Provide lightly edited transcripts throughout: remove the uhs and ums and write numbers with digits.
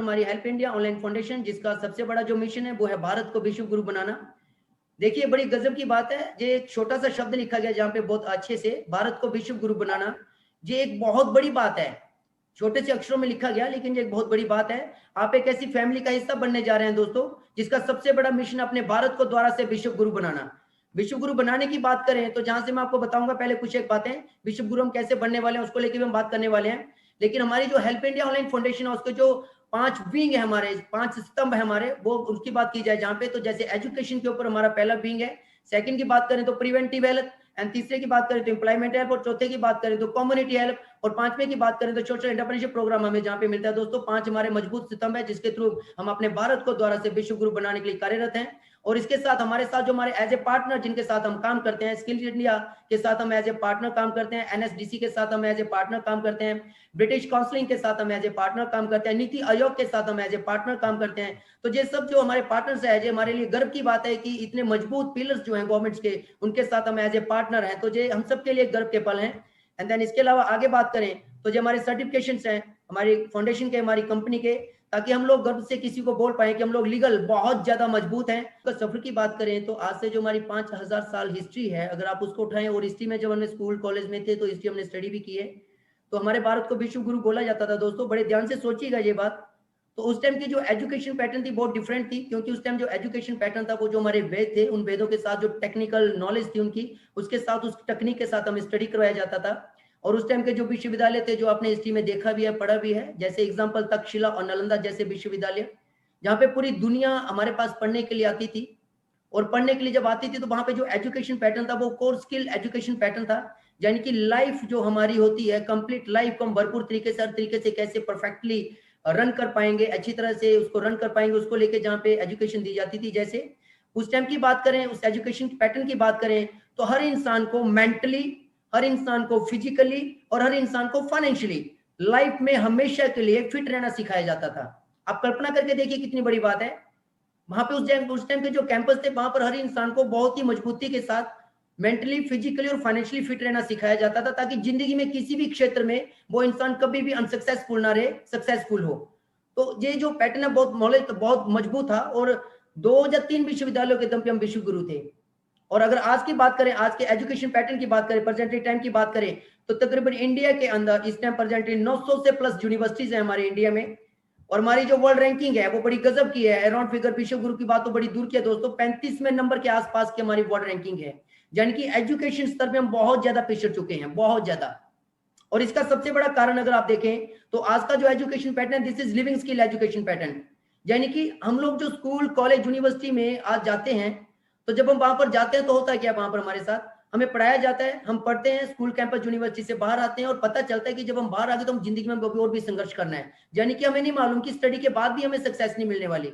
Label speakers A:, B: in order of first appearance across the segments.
A: हमारी help India online foundation, जिसका सबसे बड़ा जो मिशन है वो है भारत को विश्व गुरु बनाना। देखिए बड़ी गजब की बात है, ये एक छोटा सा शब्द लिखा गया जहाँ पे बहुत अच्छे से भारत को विश्व गुरु बनाना, ये एक बहुत बड़ी बात है। छोटे से अक्षरों में लिखा गया, लेकिन ये एक बहुत बड़ी बात है। आप एक ऐसी फैमिली का हिस्सा बनने जा रहे हैं दोस्तों, जिसका सबसे बड़ा मिशन अपने भारत को द्वारा से विश्व गुरु बनाना। विश्व गुरु बनाने की बात करें तो जहां से मैं आपको बताऊंगा पहले कुछ एक बातें, विश्व गुरु हम कैसे बनने वाले हैं उसको लेकर भी हम बात करने वाले हैं। लेकिन हमारी जो हेल्प इंडिया ऑनलाइन फाउंडेशन है उसके जो 5 विंग है, हमारे 5 स्तंभ है हमारे, वो उसकी बात की जाए जहां पे, तो जैसे एजुकेशन के ऊपर हमारा पहला विंग है, सेकंड की बात करें तो प्रिवेंटिव हेल्थ, एंड तीसरे की बात करें तो एम्प्लॉयमेंट हेल्प, और चौथे की बात करें तो कम्युनिटी हेल्प, और पांचवें की बात करें तो सोशल एंटरप्रेन्योरशिप प्रोग्राम हमें जहां पे मिलता है दोस्तों। 5 हमारे मजबूत स्तंभ है जिसके थ्रू हम अपने भारत को द्वारा से विश्व गुरु बनाने के लिए कार्यरत हैं। और इसके साथ हमारे साथ जो हमारे एज ए पार्टनर जिनके साथ हम काम करते हैं, स्किल इंडिया के साथ हम एज ए पार्टनर काम करते हैं, एनएसडीसी के साथ हम एज ए पार्टनर काम करते हैं, ब्रिटिश काउंसलिंग के साथ हम एज ए पार्टनर काम करते हैं, नीति आयोग के साथ हम एज ए पार्टनर काम करते हैं। तो ये सब जो हमारे पार्टनर्स है, ये हमारे लिए गर्व की बात है कि इतने मजबूत पिलर्स जो हैं गवर्नमेंट्स के, उनके साथ हम एज ए पार्टनर हैं, तो ये हम सब के लिए गर्व के पल हैं। एंड देन इसके अलावा आगे बात करें तो जो हमारे सर्टिफिकेशंस हैं हमारी फाउंडेशन के, हमारी कंपनी के, ताकि हम लोग गर्व से किसी को बोल पाए कि हम लोग लीगल बहुत ज्यादा मजबूत हैं। तो सफर की बात करें तो आज से जो हमारी 5000 साल हिस्ट्री है, अगर आप उसको उठाएं, और हिस्ट्री में जब हमने स्कूल कॉलेज में थे तो हिस्ट्री हमने स्टडी भी की है, तो हमारे भारत को विश्व गुरु बोला जाता था दोस्तों। बड़े ध्यान से सोचिएगा ये बात। तो उस टाइम की जो एजुकेशन पैटर्न थी बहुत डिफरेंट थी, क्योंकि उस टाइम जो एजुकेशन पैटर्न था वो जो हमारे वेद थे, उन वेदों के साथ जो टेक्निकल नॉलेज थी उनकी, उसके साथ उस टेक्निक के साथ हमें स्टडी करवाया जाता था। और उस टाइम के जो विश्वविद्यालय थे, जो आपने हिस्ट्री में देखा भी है, पढ़ा भी है, जैसे एग्जाम्पल तक्षशिला और नालंदा जैसे विश्वविद्यालय, जहाँ पे पूरी दुनिया हमारे पास पढ़ने के लिए आती थी। और पढ़ने के लिए जब आती थी तो वहां पे जो एजुकेशन पैटर्न था वो कोर स्किल एजुकेशन पैटर्न था, यानी कि लाइफ जो हमारी होती है, कंप्लीट लाइफ को हम भरपूर तरीके से, हर तरीके से कैसे परफेक्टली रन कर पाएंगे, अच्छी तरह से उसको रन कर पाएंगे, उसको लेके जहाँ पे एजुकेशन दी जाती थी। जैसे उस टाइम की बात करें, उस एजुकेशन पैटर्न की बात करें, तो हर इंसान को मेंटली, हर इंसान को फिजिकली और हर इंसान को फाइनेंशियली लाइफ में हमेशा के लिए फिट रहना सिखाया जाता था। आप कल्पना करके देखिए कितनी बड़ी बात है। वहां पे उस टाइम के जो कैंपस थे, वहां पर हर इंसान को बहुत ही मजबूती के साथ मेंटली, फिजिकली और फाइनेंशियली फिट रहना सिखाया जाता था, ताकि जिंदगी में किसी भी क्षेत्र में वो इंसान कभी भी अनसक्सेसफुल ना रहे, सक्सेसफुल हो। तो ये जो पैटर्न है बहुत नॉलेज, बहुत मजबूत था, और 2 या 3 विश्वविद्यालयों के दम पे हम विश्व गुरु थे। और अगर आज की बात करें, आज के एजुकेशन पैटर्न की बात करें, प्रेजेंट टाइम की बात करें, तो तकरीबन इंडिया के अंदर इस टाइम प्रेजेंटली 900 से प्लस यूनिवर्सिटीज है हमारे इंडिया में। और हमारी जो वर्ल्ड रैंकिंग है वो बड़ी गजब की है। अराउंड फिगर विश्व गुरु की बात तो बड़ी दूर की है दोस्तों, 35वें नंबर के आसपास की हमारी वर्ल्ड रैंकिंग है, यानी कि एजुकेशन स्तर पे हम बहुत ज्यादा पिछड़ चुके हैं, बहुत ज्यादा। और इसका सबसे बड़ा कारण अगर आप देखें तो आज का जो education pattern, this is living skill education pattern, यानी कि हम लोग जो स्कूल कॉलेज यूनिवर्सिटी में आज जाते हैं, तो जब हम वहां पर जाते हैं तो होता है क्या, वहां पर हमारे साथ हमें पढ़ाया जाता है, हम पढ़ते हैं, स्कूल कैंपस यूनिवर्सिटी से बाहर आते हैं और पता चलता है कि जब हम बाहर आ गए तो हम जिंदगी में और भी संघर्ष करना है, यानी कि हमें नहीं मालूम कि स्टडी के बाद भी हमें सक्सेस नहीं मिलने वाली।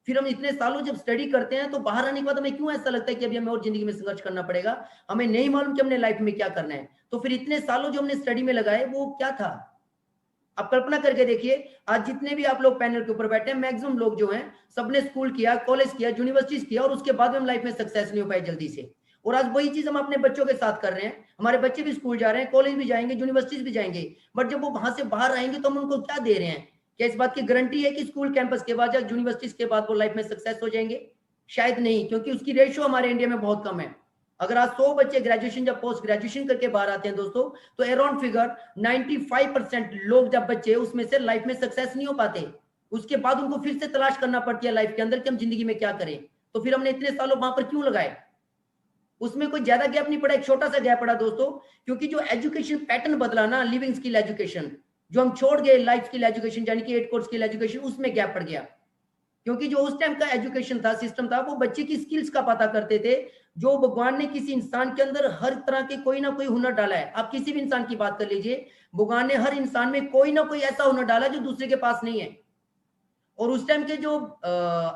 A: फिर हम इतने सालों जब स्टडी करते हैं तो बाहर आने के बाद हमें क्यों ऐसा लगता है कि अभी हमें और जिंदगी में संघर्ष करना पड़ेगा, हमें नहीं मालूम कि हमने लाइफ में क्या करना है। तो फिर इतने सालों जो हमने स्टडी में लगाए वो क्या था। आप कल्पना करके देखिए, आज जितने भी आप लोग पैनल के ऊपर बैठे हैं, मैक्सिमम लोग जो हैं सबने स्कूल किया, कॉलेज किया, यूनिवर्सिटीज किया, और उसके बाद हम लाइफ में सक्सेस नहीं हो पाए जल्दी से। और आज वही चीज हम अपने बच्चों के साथ कर रहे हैं। हमारे बच्चे भी स्कूल जा रहे हैं, कॉलेज भी जाएंगे, यूनिवर्सिटीज भी जाएंगे, बट जब वो वहां से बाहर आएंगे तो हम उनको क्या दे रहे हैं? क्या इस बात की गारंटी है कि स्कूल कैंपस के बाद या यूनिवर्सिटीज के बाद वो लाइफ में सक्सेस हो जाएंगे? शायद नहीं, क्योंकि उसकी रेशियो हमारे इंडिया में बहुत कम है। अगर आज 100 बच्चे ग्रेजुएशन या पोस्ट ग्रेजुएशन करके बाहर आते हैं दोस्तों, तो अराउंड फिगर 95% लोग जब बच्चे उसमें से लाइफ में सक्सेस नहीं हो पाते। उसके बाद उनको फिर से तलाश करना पड़ती है लाइफ के अंदर कि हम जिंदगी में क्या करें। तो फिर हमने इतने सालों वहां पर क्यों लगाए? उसमें कोई ज्यादा गैप नहीं पड़ा, एक छोटा सा गैप पड़ा दोस्तों, क्योंकि जो एजुकेशन पैटर्न बदला ना, लिविंग स्किल एजुकेशन जो हम छोड़ गए, लाइफ स्किल एजुकेशन यानी कि 8 कोर्स स्किल एजुकेशन, उसमें गैप पड़ गया। क्योंकि जो उस टाइम का एजुकेशन था, सिस्टम था, वो बच्चे की स्किल्स का पता करते थे। जो भगवान ने किसी इंसान के अंदर हर तरह के कोई ना कोई हुनर डाला है, आप किसी भी इंसान की बात कर लीजिए, भगवान ने हर इंसान में कोई ना कोई ऐसा हुनर डाला जो दूसरे के पास नहीं है। और उस टाइम के जो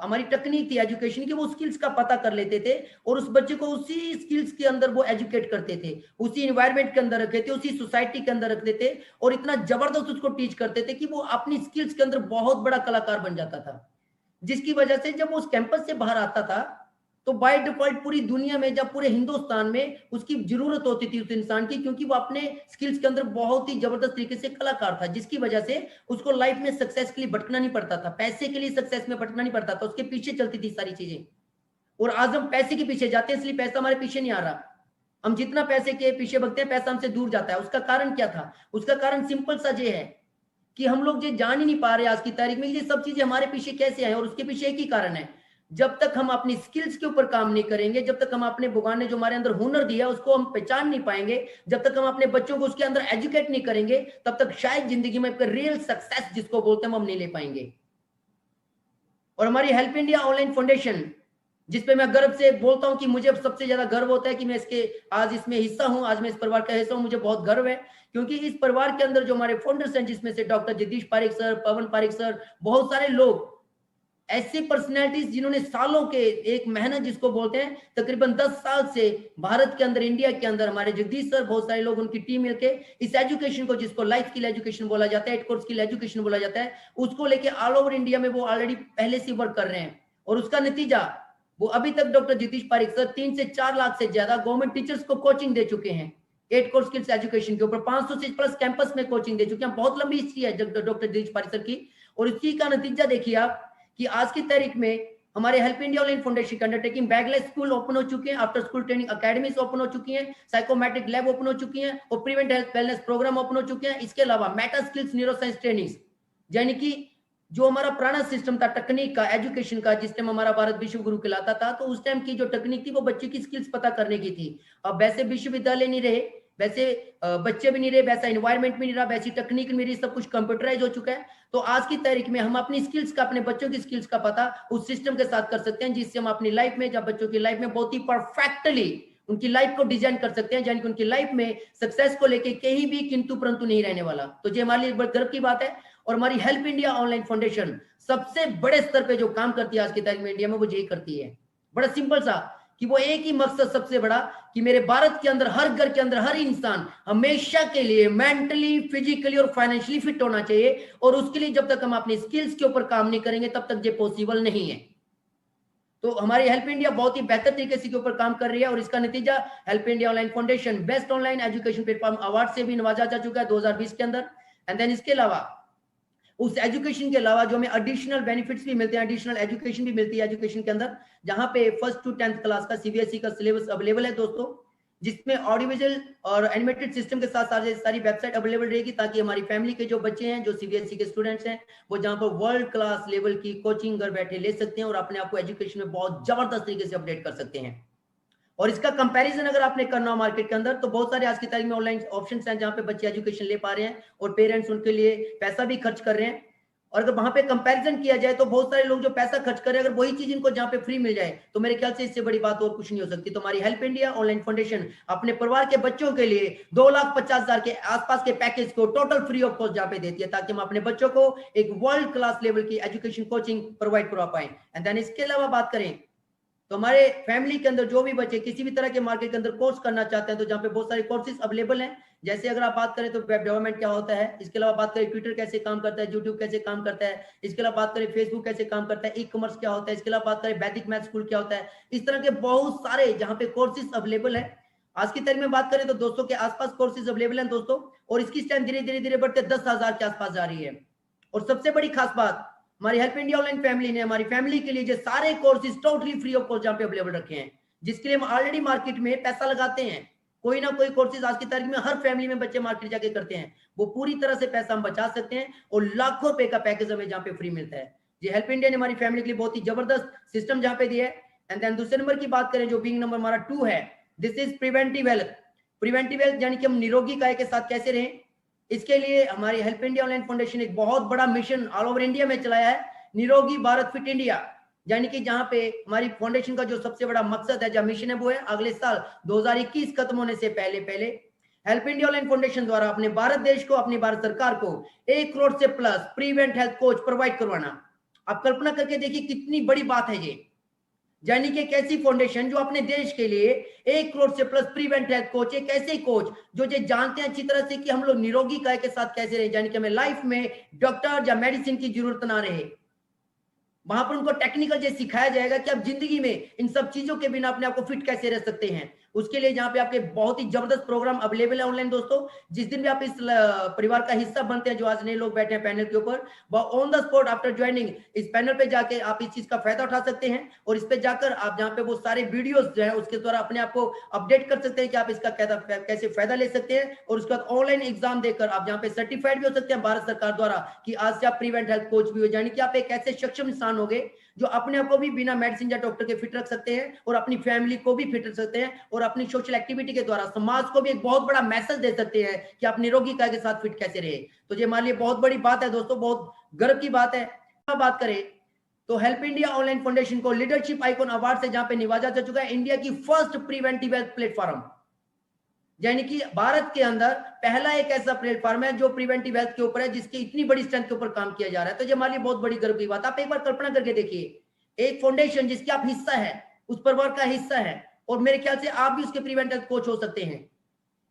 A: हमारी टेक्निक थी एजुकेशन की, वो स्किल्स का पता कर लेते थे और उस बच्चे को उसी स्किल्स के अंदर वो एजुकेट करते थे, उसी इन्वायरमेंट के अंदर रखते थे, उसी सोसाइटी के अंदर रखते थे, और इतना जबरदस्त उसको टीच करते थे कि वो अपनी स्किल्स के अंदर बहुत बड़ा कलाकार बन जाता था। जिसकी वजह से जब वो उस कैंपस से बाहर आता था तो बाय डिफॉल्ट पूरी दुनिया में, जब पूरे हिंदुस्तान में उसकी जरूरत होती थी उस इंसान की, क्योंकि वो अपने स्किल्स के अंदर बहुत ही जबरदस्त तरीके से कलाकार था, जिसकी वजह से उसको लाइफ में सक्सेस के लिए भटकना नहीं पड़ता था, पैसे के लिए सक्सेस में भटकना नहीं पड़ता था, उसके पीछे चलती थी सारी चीजें। और आज हम पैसे के पीछे जाते हैं, इसलिए पैसा हमारे पीछे नहीं आ रहा। हम जितना पैसे के पीछे भगते हैं, पैसा हमसे दूर जाता है। उसका कारण क्या था? उसका कारण सिंपल सा ये है कि हम लोग ये जान ही नहीं पा रहे आज की तारीख में ये सब चीजें हमारे पीछे कैसे आए, और उसके पीछे एक ही कारण है, जब तक हम अपनी स्किल्स के ऊपर काम नहीं करेंगे, जब तक हम अपने भगवान ने जो हमारे अंदर हुनर दिया उसको हम पहचान नहीं पाएंगे, जब तक हम अपने बच्चों को उसके अंदर एजुकेट नहीं करेंगे, तब तक शायद जिंदगी में रियल सक्सेस जिसको बोलते हैं हम नहीं ले पाएंगे। और हमारी हेल्प इंडिया ऑनलाइन फाउंडेशन, जिसपे मैं गर्व से बोलता हूं कि मुझे सबसे ज्यादा गर्व होता है कि मैं इसके आज इसमें हिस्सा हूं, आज मैं इस परिवार का हिस्सा हूं, मुझे बहुत गर्व है, क्योंकि इस परिवार के अंदर जो हमारे फाउंडर्स हैं, जिसमें से डॉक्टर जगदीश पारिक सर, पवन पारिक सर, बहुत सारे लोग ऐसी पर्सनैलिटीज जिन्होंने सालों के एक मेहनत जिसको बोलते हैं, तकरीबन 10 साल से भारत के अंदर, इंडिया के अंदर हमारे जगदीश सर, बहुत सारे लोग, उनकी टीम मिलके इस एजुकेशन को, जिसको लाइफ स्किल एजुकेशन बोला जाता है, 8 कोर्स स्किल एजुकेशन बोला जाता है, उसको लेके ऑल ओवर इंडिया में वो ऑलरेडी पहले से वर्क कर रहे हैं। और उसका नतीजा वो अभी तक डॉक्टर जगदीश पारिक सर 3 से 4 लाख से ज्यादा गवर्नमेंट टीचर्स को कोचिंग दे चुके हैं 8 कोर्स स्किल्स एजुकेशन के ऊपर, 500 से प्लस कैंपस में कोचिंग दे चुके हैं। बहुत लंबी हिस्ट्री है डॉक्टर जगदीश पारिक सर की। और इसी का नतीजा देखिए आप कि आज की तारीख में हमारे हेल्प इंडिया ऑनलाइन फाउंडेशन के अंडरटेकिंग बैगलेस स्कूल ओपन हो चुके हैं, after school training academies open हो चुकी हैं, साइकोमेट्रिक लैब ओपन हो चुकी हैं, और prevent health wellness program open हो चुके हैं। इसके अलावा meta skills neuro science trainings, यानी कि जो हमारा पुराना सिस्टम था टेक्निक का, एजुकेशन का, जिस टाइम हमारा भारत विश्व गुरु कहलाता था, तो उस टाइम की जो टेक्निक थी वो बच्चे की स्किल्स पता करने की थी। अब वैसे विश्वविद्यालय नहीं रहे, वैसे बच्चे भी नहीं रहे, वैसा एनवायरमेंट भी नहीं रहा, वैसी टेक्निक नहीं रही, सब कुछ कंप्यूटराइज हो चुका है। तो आज की तारीख में हम अपनी स्किल्स का, अपने बच्चों की स्किल्स का पता उस सिस्टम के साथ कर सकते हैं, जिससे हम अपनी लाइफ में, जब बच्चों की लाइफ में बहुत ही परफेक्टली उनकी लाइफ को डिजाइन कर सकते हैं, यानी कि उनकी लाइफ में सक्सेस को लेके कहीं भी किंतु परंतु नहीं रहने वाला। तो ये हमारे लिए गर्व की बात है। और हमारी हेल्प इंडिया ऑनलाइन फाउंडेशन सबसे बड़े स्तर पे जो काम करती है आज की तारीख में इंडिया में, वो यही करती है, बड़ा सिंपल सा, कि वो एक ही मकसद सबसे बड़ा, कि मेरे भारत के अंदर हर घर के अंदर हर इंसान हमेशा के लिए मेंटली, फिजिकली और फाइनेंशियली फिट होना चाहिए। और उसके लिए जब तक हम अपनी स्किल्स के ऊपर काम नहीं करेंगे, तब तक ये पॉसिबल नहीं है। तो हमारी हेल्प इंडिया बहुत ही बेहतर तरीके से के ऊपर काम कर रही है, और इसका नतीजा help India online foundation best online education platform award से भी नवाजा जा चुका है 2020 के अंदर। एंड देन इसके अलावा, उस एजुकेशन के अलावा जो हमें एडिशनल बेनिफिट्स भी मिलते हैं, एडिशनल एजुकेशन भी मिलती है एजुकेशन के अंदर, जहां पे 1st to 10th क्लास का सीबीएसई का सिलेबस अवेलेबल है दोस्तों, जिसमें ऑडियो विजुअल और एनिमेटेड सिस्टम के साथ साथ सारी वेबसाइट अवेलेबल रहेगी, ताकि हमारी फैमिली के जो बच्चे हैं, जो सीबीएसई के स्टूडेंट्स हैं, वो जहां पर वर्ल्ड क्लास लेवल की कोचिंग घर बैठे ले सकते हैं और अपने आप को एजुकेशन में बहुत जबरदस्त तरीके से अपडेट कर सकते हैं। और इसका कंपैरिजन अगर आपने करना हो मार्केट के अंदर, तो बहुत सारे आज की तारीख में ऑनलाइन ऑप्शंस हैं जहां पे बच्चे एजुकेशन ले पा रहे हैं और पेरेंट्स उनके लिए पैसा भी खर्च कर रहे हैं। और अगर वहां पे कंपैरिजन किया जाए, तो बहुत सारे लोग जो पैसा खर्च कर रहे हैं, अगर वही चीज इनको जहां पे फ्री मिल जाए, तो मेरे ख्याल से इससे बड़ी बात और कुछ नहीं हो सकती। तो हमारी हेल्प इंडिया ऑनलाइन फाउंडेशन अपने परिवार के बच्चों के लिए 2,50,000 के आसपास के पैकेज को टोटल फ्री ऑफ कॉस्ट जहां पे देती है, ताकि हम अपने बच्चों को एक वर्ल्ड क्लास लेवल की एजुकेशन कोचिंग प्रोवाइड करवा पाए। एंड देन इसके अलावा बात करें, तो हमारे फैमिली के अंदर जो भी बच्चे किसी भी तरह के मार्केट के अंदर कोर्स करना चाहते हैं, तो जहाँ पे बहुत सारे कोर्सेज अवेलेबल हैं, जैसे अगर आप बात करें तो वेब डेवलपमेंट क्या होता है, इसके अलावा बात करें ट्विटर कैसे काम करता है, यूट्यूब कैसे काम करता है, इसके अलावा बात करें फेसबुक कैसे काम करता है, ई कॉमर्स क्या होता है, इसके अलावा बात करें वैदिक मैथ स्कूल क्या होता है, इस तरह के बहुत सारे जहाँ पे कोर्सेज अवेलेबल है। आज की तारीख में बात करें तो 200 के आसपास कोर्सेज अवेलेबल हैं दोस्तों, और इसकी स्ट्रेंथ धीरे धीरे बढ़ते 10,000 के आसपास जा रही है। और सबसे बड़ी खास बात, हमारी हेल्प इंडिया ऑनलाइन फैमिली ने हमारी फैमिली के लिए जो सारे courses totally free of cost जहां पे अवेलेबल रखे हैं, जिसके लिए हम ऑलरेडी मार्केट में पैसा लगाते हैं। कोई ना कोई कोर्सेज आज की तारीख में हर फैमिली में बच्चे मार्केट जाके करते हैं, वो पूरी तरह से पैसा हम बचा सकते हैं, और लाखों रुपए का पैकेज हमें जहां पे फ्री मिलता है। ये हेल्प इंडिया ने हमारी फैमिली के लिए बहुत ही जबरदस्त सिस्टम जहां पे दिया है। एंड देन दूसरे नंबर की बात करें, जो बिंग नंबर हमारा 2 है, this is preventive health. Preventive health यानी कि हम निरोगी काय के साथ कैसे रहें, इसके लिए हमारी हेल्प इंडिया ऑनलाइन फाउंडेशन एक बहुत बड़ा मिशन ऑल ओवर इंडिया में चलाया है, निरोगी भारत फिट इंडिया। यानी कि जहां पे हमारी फाउंडेशन का जो सबसे बड़ा मकसद है, जो मिशन है, वो है अगले साल 2021 खत्म होने से पहले पहले हेल्प इंडिया ऑनलाइन फाउंडेशन द्वारा अपने भारत देश को, अपनी भारत सरकार को 1 करोड़ से plus prevent health coach provide करवाना। आप कल्पना करके देखिए कितनी बड़ी बात है ये, यानी कि एक ऐसी फाउंडेशन जो अपने देश के लिए 1 करोड़ से प्लस प्रीवेंट हेल्थ कोच, एक ऐसे कोच जो ये जानते हैं अच्छी तरह से कि हम लोग निरोगी काय के साथ कैसे रहे, यानी कि हमें लाइफ में डॉक्टर या मेडिसिन की जरूरत ना रहे। वहां पर उनको टेक्निकल जो सिखाया जाएगा कि आप जिंदगी में इन सब चीजों के बिना अपने आप को फिट कैसे रह सकते हैं। उसके लिए जहाँ पे आपके बहुत ही जबरदस्त प्रोग्राम अवेलेबल है ऑनलाइन दोस्तों। जिस दिन भी आप इस परिवार का हिस्सा बनते हैं, जो आज नए लोग बैठे हैं पैनल के ऊपर, वह on the spot after joining इस पैनल पे जाके आप इस चीज का फायदा उठा सकते हैं। और इस पे जाकर आप जहाँ पे वो सारे वीडियोस जो है उसके द्वारा अपने आप को अपडेट कर सकते हैं कि आप इसका कैसे फायदा ले सकते हैं। और उसके बाद ऑनलाइन एग्जाम देकर आप जहाँ पे सर्टिफाइड भी हो सकते हैं भारत सरकार द्वारा कि आज से आप प्रिवेंट हेल्थ कोच भी हो, यानी कि आप एक ऐसे सक्षम इंसान हो गए जो अपने आप को भी बिना मेडिसिन या डॉक्टर के फिट रख सकते हैं और अपनी फैमिली को भी फिट रख सकते हैं और अपनी सोशल एक्टिविटी के द्वारा समाज को भी एक बहुत बड़ा मैसेज दे सकते हैं कि आप निरोगी काया के साथ फिट कैसे रहे। तो ये हमारे लिए बहुत बड़ी बात है दोस्तों, बहुत गर्व की बात है। बात करें तो हेल्प इंडिया ऑनलाइन फाउंडेशन को लीडरशिप आइकॉन अवार्ड से जहां पे नवाजा जा चुका है, इंडिया की फर्स्ट प्रिवेंटिव हेल्थ प्लेटफॉर्म, यानी कि भारत के अंदर पहला एक ऐसा प्लेटफॉर्म है जो प्रिवेंटिव हेल्थ के ऊपर है, जिसकी इतनी बड़ी स्ट्रेंथ के ऊपर काम किया जा रहा है। तो ये हमारे लिए बहुत बड़ी गर्व की बात। आप एक बार कल्पना करके देखिए, एक फाउंडेशन जिसकी आप हिस्सा है, उस परिवार का हिस्सा है, और मेरे ख्याल से आप भी उसके प्रिवेंटिव कोच हो सकते हैं।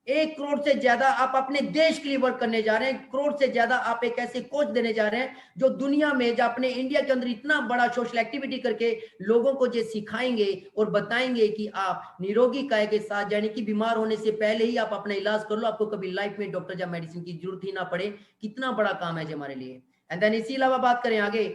A: 1 करोड़ से ज्यादा आप अपने देश के लिए वर्क करने जा रहे हैं। 1 करोड़ से ज्यादा आप एक ऐसे कोच देने जा रहे हैं जो दुनिया में, जो अपने इंडिया के अंदर इतना बड़ा सोशल एक्टिविटी करके लोगों को जो सिखाएंगे और बताएंगे कि आप निरोगी काया के साथ, यानी कि बीमार होने से पहले ही आप अपना इलाज कर लो, आपको कभी लाइफ में डॉक्टर या मेडिसिन की जरूरत ही ना पड़े। कितना बड़ा काम है हमारे लिए। एंड देन इसी अलावा बात करें आगे,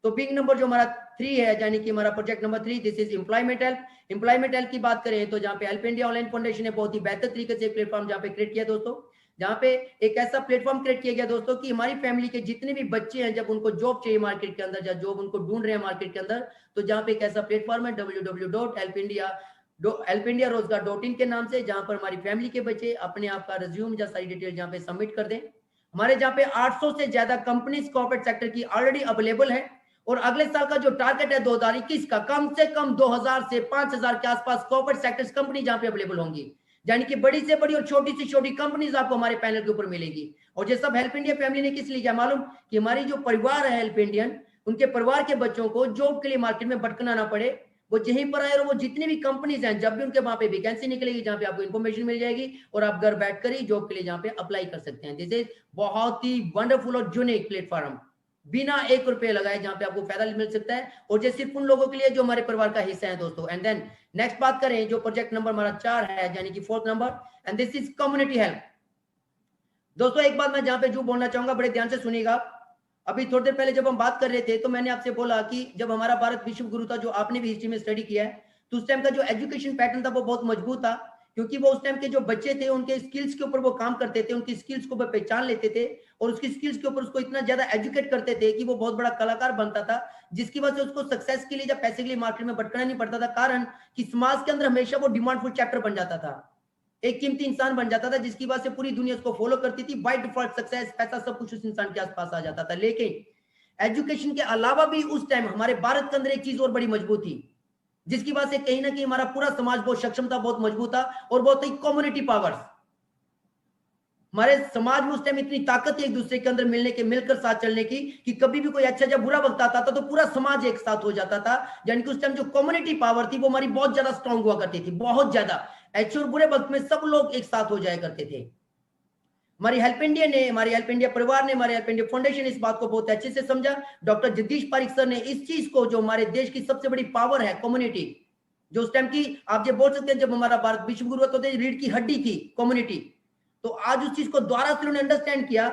A: तो बिग नंबर जो हमारा 3 है, यानी कि हमारा project number 3, this is employment help. Employment help की बात करें तो जहाँ पे हेल्प इंडिया ऑनलाइन फाउंडेशन ने बहुत ही बेहतर तरीके से प्लेटफॉर्म जहाँ पे क्रिएट किया दोस्तों, जहाँ पे एक ऐसा प्लेटफॉर्म क्रिएट किया गया दोस्तों कि हमारी फैमिली के जितने भी बच्चे हैं, जब उनको जॉब चाहिए मार्केट के अंदर, या जॉब उनको ढूंढ रहे हैं मार्केट के अंदर, तो जहाँ पे एक ऐसा प्लेटफॉर्म है www.helpindia.roजगार.in के नाम से, जहाँ पर हमारी फैमिली के बच्चे अपने आप का रिज्यूम या सारी डिटेल जहाँ पे सबमिट कर दें। हमारे जहाँ पे 800 से ज्यादा कंपनीज कॉर्पोरेट सेक्टर की ऑलरेडी अवेलेबल है, और अगले साल का जो टारगेट है 2021 का, कम से कम 2000 से 5000 के आसपास कॉर्पोरेट सेक्टर्स कंपनी जहां पे अवेलेबल होंगी, यानी कि बड़ी से बड़ी और छोटी से छोटी कंपनीज आपको हमारे पैनल के ऊपर मिलेगी। और ये सब हेल्प इंडिया फैमिली ने किस लिए किया मालूम, कि हमारी जो परिवार है हेल्प इंडियन, उनके परिवार के बच्चों को जॉब के लिए मार्केट में भटकना ना पड़े, वो यहीं पर आए और वो जितनी भी कंपनीज हैं, जब भी उनके वहां पे वैकेंसी निकलेगी, जहां पे आपको इन्फॉर्मेशन मिल जाएगी और आप घर बैठकर ही जॉब के लिए जहां पे अप्लाई कर सकते हैं। दिस इज बहुत ही वंडरफुल और यूनिक प्लेटफॉर्म, बिना 1 रुपए लगाए, जहां पे आपको फायदा मिल सकता है, और ये सिर्फ उन लोगों के लिए जो हमारे परिवार का हिस्सा है दोस्तों। एंड देन नेक्स्ट बात करें जो प्रोजेक्ट नंबर हमारा 4 है, यानी कि 4th number, and this is community help. दोस्तों एक बात मैं जहां पे जो बोलना चाहूंगा, बड़े ध्यान से सुनिएगा। अभी थोड़ी देर पहले जब हम बात कर रहे थे तो मैंने आपसे बोला कि जब हमारा भारत विश्व गुरु था, जो आपने भी हिस्ट्री में स्टडी किया है, तो उस टाइम का जो एजुकेशन पैटर्न था वो बहुत मजबूत था, क्योंकि वो उस टाइम के जो बच्चे थे उनके स्किल्स के ऊपर वो काम करते थे, उनकी स्किल्स को वो पहचान लेते थे और उसकी स्किल्स के ऊपर उसको इतना ज्यादा एजुकेट करते थे कि वो बहुत बड़ा कलाकार बनता था, जिसकी वजह से उसको सक्सेस के लिए या पैसे के लिए मार्केट में भटकना नहीं पड़ता था। कारण कि समाज के अंदर हमेशा वो डिमांडफुल चैप्टर बन जाता था, एक कीमती इंसान बन जाता था, जिसकी वजह से पूरी दुनिया उसको फॉलो करती थी। बाय डिफॉल्ट सक्सेस, पैसा, सब कुछ उस इंसान के आसपास आ जाता था। लेकिन एजुकेशन के अलावा भी उस टाइम हमारे भारत के अंदर एक चीज और बड़ी मजबूत थी, जिसकी वजह से कहीं ना कहीं हमारा पूरा समाज बहुत सक्षम था, बहुत मजबूत था, और बहुत ही कम्युनिटी पावर्स। हमारे समाज में उस टाइम इतनी ताकत है एक दूसरे के अंदर मिलने के, मिलकर साथ चलने की, कि कभी भी कोई अच्छा जब बुरा वक्त आता था तो पूरा समाज एक साथ हो जाता था। यानी कि उस टाइम जो कम्युनिटी पावर थी वो हमारी बहुत ज्यादा स्ट्रांग हुआ करती थी, बहुत ज्यादा। अच्छे और बुरे वक्त में सब लोग एक साथ हो जाया करते थे। हमारी हेल्प इंडिया ने, हमारी हेल्प इंडिया परिवार ने, हमारे हेल्प इंडिया फाउंडेशन इस बात को बहुत अच्छे से समझा। डॉक्टर जगदीश पारिक सर ने इस चीज को, जो हमारे देश की सबसे बड़ी पावर है कम्युनिटी, जो उस टाइम की आप ये बोल सकते हैं जब हमारा भारत विश्व गुरु तो रीढ़ की हड्डी थी कम्युनिटी, तो आज उस चीज को दोबारा से उन्होंने अंडरस्टैंड किया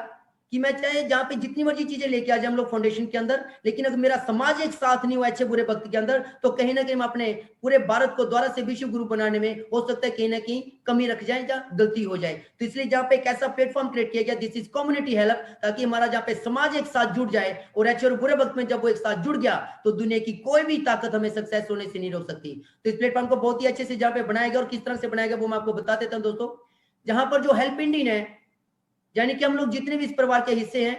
A: कि मैं चाहे जहां पे जितनी मर्जी चीजें लेके आ जाए हम लोग फाउंडेशन के अंदर, लेकिन अगर मेरा समाज एक साथ नहीं हुआ अच्छे बुरे वक्त के अंदर, तो कहीं ना कहीं हम अपने पूरे भारत को दोबारा से विश्व गुरु बनाने में हो सकता है कहीं ना कहीं कमी रख जाए या गलती हो जाए। तो इसलिए जहां पे एक ऐसा प्लेटफॉर्म क्रिएट किया गया, दिस इज कम्युनिटी हेल्प, ताकि हमारा जहां पे समाज एक साथ जुड़ जाए, और अच्छे और बुरे वक्त में जब वो एक साथ जुड़ गया तो दुनिया की कोई भी ताकत हमें सक्सेस होने से नहीं रोक सकती। तो इस प्लेटफॉर्म को बहुत ही अच्छे से जहां पे बनाया गया और किस तरह से बनाया गया वो मैं आपको बता देता हूं दोस्तों। जहां पर जो हेल्प इंडियन है, यानी कि हम लोग जितने भी इस परिवार के हिस्से हैं,